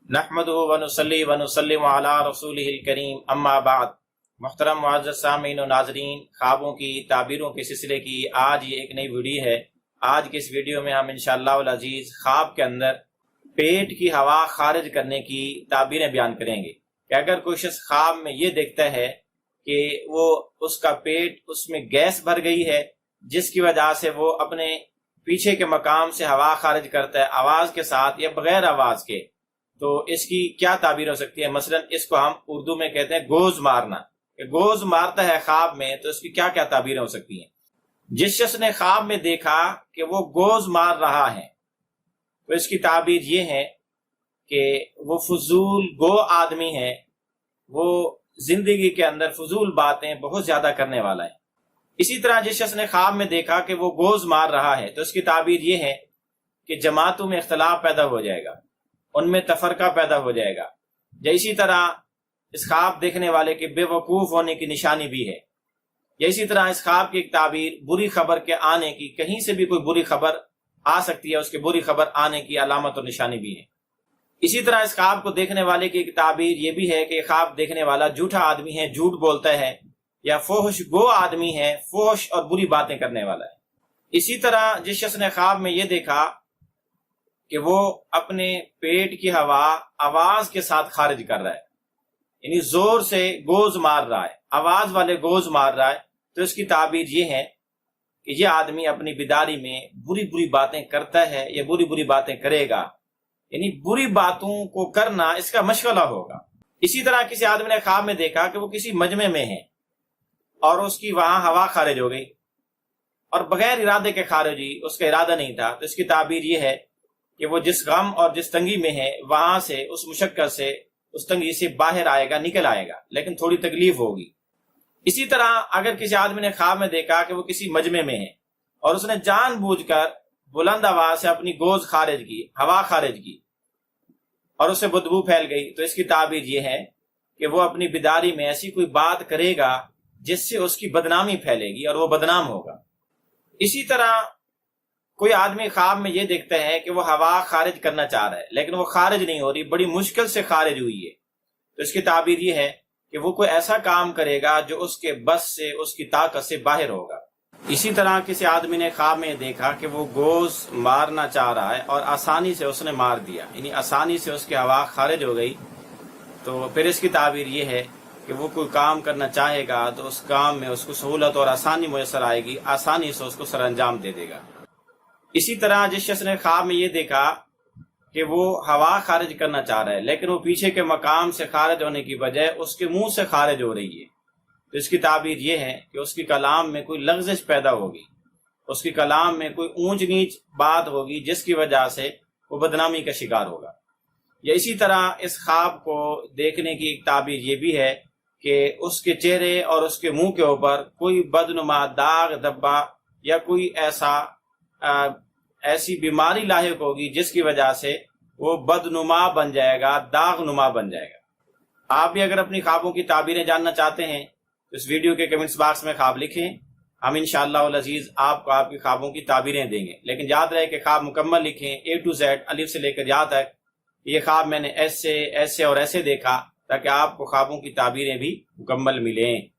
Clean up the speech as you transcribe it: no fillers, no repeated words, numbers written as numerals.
नहमदुहु व नुसल्ली व नुसल्लिमु अला रसूलिहिल करीम अम्मा बाद। मुहतरम मुअज़्ज़ज़ सामीन व नाज़रीन, ख्वाबों की ताबीरों के सिलसिले की आज ये एक नई वीडियो है। आज की इस वीडियो में हम इंशाअल्लाह अल अज़ीज़ ख्वाब के अंदर पेट की हवा खारिज करने की ताबीरें बयान करेंगे कि अगर कोई शख्स ख्वाब में ये देखता है कि वो उसका पेट उसमें गैस भर गई है, जिसकी वजह से वो अपने पीछे के मकाम से हवा खारिज करता है आवाज़ के साथ या बगैर आवाज़ के, तो इसकी क्या ताबीर हो सकती है। मसलन इसको हम उर्दू में कहते हैं गोज मारना। गोज मारता है ख्वाब में, तो इसकी क्या क्या ताबीरें हो सकती हैं। जिस शख्स ने ख्वाब में देखा कि वो गोज मार रहा है, तो इसकी ताबीर ये है कि वो फजूल गो आदमी है, वो जिंदगी के अंदर फजूल बातें बहुत ज्यादा करने वाला है। इसी तरह जिस शख्स ने ख्वाब में देखा कि वो गोज मार रहा है, तो इसकी ताबीर ये है कि जमातों में इख्तलाफ पैदा हो जाएगा, उनमें तफरका पैदा हो जाएगा। या इसी तरह इस ख्वाब देखने वाले के बेवकूफ होने की निशानी भी है। या इसी तरह इस ख्वाब की एक ताबीर बुरी खबर के आने की, कहीं से भी कोई बुरी खबर आ सकती है, उसके बुरी खबर आने की अलामत और निशानी भी है। इसी तरह इस ख्वाब को देखने वाले की एक ताबीर ये भी है कि ख्वाब देखने वाला झूठा आदमी है, झूठ बोलता है, या फोहश गो आदमी है, फोहश और बुरी बातें करने वाला है। इसी तरह जिस शख्स ने ख्वाब में ये देखा कि वो अपने पेट की हवा आवाज के साथ खारिज कर रहा है, यानी जोर से गोज मार रहा है, आवाज वाले गोज मार रहा है, तो इसकी ताबीर ये है कि ये आदमी अपनी बिदारी में बुरी बुरी बातें करता है या बुरी बुरी बातें करेगा, यानी बुरी बातों को करना इसका मशगला होगा। इसी तरह किसी आदमी ने ख्वाब में देखा कि वो किसी मजमे में है और उसकी वहां हवा खारिज हो गई और बगैर इरादे के खारिज हुई, उसका इरादा नहीं था, तो इसकी ताबीर ये है कि वो जिस गम और जिस तंगी में है वहां से, उस मुशक्कत से, उस तंगी से बाहर आएगा, निकल आएगा, लेकिन थोड़ी तकलीफ होगी। इसी तरह अगर किसी आदमी ने ख्वाब में देखा कि वो किसी मजमे में है और उसने जानबूझकर बुलंद आवाज से अपनी गोज खारिज की, हवा खारिज की, और उससे बदबू फैल गई, तो इसकी ताबीर ये है कि वो अपनी बिदारी में ऐसी कोई बात करेगा जिससे उसकी बदनामी फैलेगी और वो बदनाम होगा। इसी तरह कोई आदमी ख्वाब में ये देखता है कि वो हवा खारिज करना चाह रहा है, लेकिन वो खारिज नहीं हो रही, बड़ी मुश्किल से खारिज हुई है, तो इसकी ताबीर ये है कि वो कोई ऐसा काम करेगा जो उसके बस से, उसकी ताकत से बाहर होगा। इसी तरह किसी आदमी ने ख्वाब में देखा कि वो गोज मारना चाह रहा है और आसानी से उसने मार दिया, यानी आसानी से उसकी हवा खारिज हो गई, तो फिर इसकी ताबीर ये है कि वो कोई काम करना चाहेगा तो उस काम में उसको सहूलत और आसानी मुयसर आएगी, आसानी से उसको सरअंजाम दे देगा। इसी तरह जिस शख्स ने ख्वाब में ये देखा कि वो हवा खारिज करना चाह रहा है, लेकिन वो पीछे के मकाम से खारिज होने की बजाय उसके मुंह से खारिज हो रही है, तो इसकी ताबीर ये है कि उसकी कलाम में कोई लग़्ज़िश पैदा होगी, उसकी कलाम में कोई ऊंच नीच बात होगी, जिसकी वजह से वो बदनामी का शिकार होगा। या इसी तरह इस ख्वाब को देखने की एक ताबीर ये भी है कि उसके चेहरे और उसके मुंह के ऊपर कोई बदनुमा दाग धब्बा या कोई ऐसी बीमारी लाहिक होगी जिसकी वजह से वो बदनुमा बन जाएगा, दागनुमा बन जाएगा। आप भी अगर अपनी ख्वाबों की ताबीरें जानना चाहते हैं तो इस वीडियो के कमेंट्स बॉक्स में ख्वाब लिखें, हम इंशाअल्लाह अल अज़ीज़ आपको आपकी ख्वाबों की ताबीरें देंगे। लेकिन याद रहे कि ख्वाब मुकम्मल लिखें, A to Z, अलिफ से लेकर या तक। ये ख्वाब मैंने ऐसे ऐसे और ऐसे देखा, ताकि आपको ख्वाबों की ताबीरें भी मुकम्मल मिलें।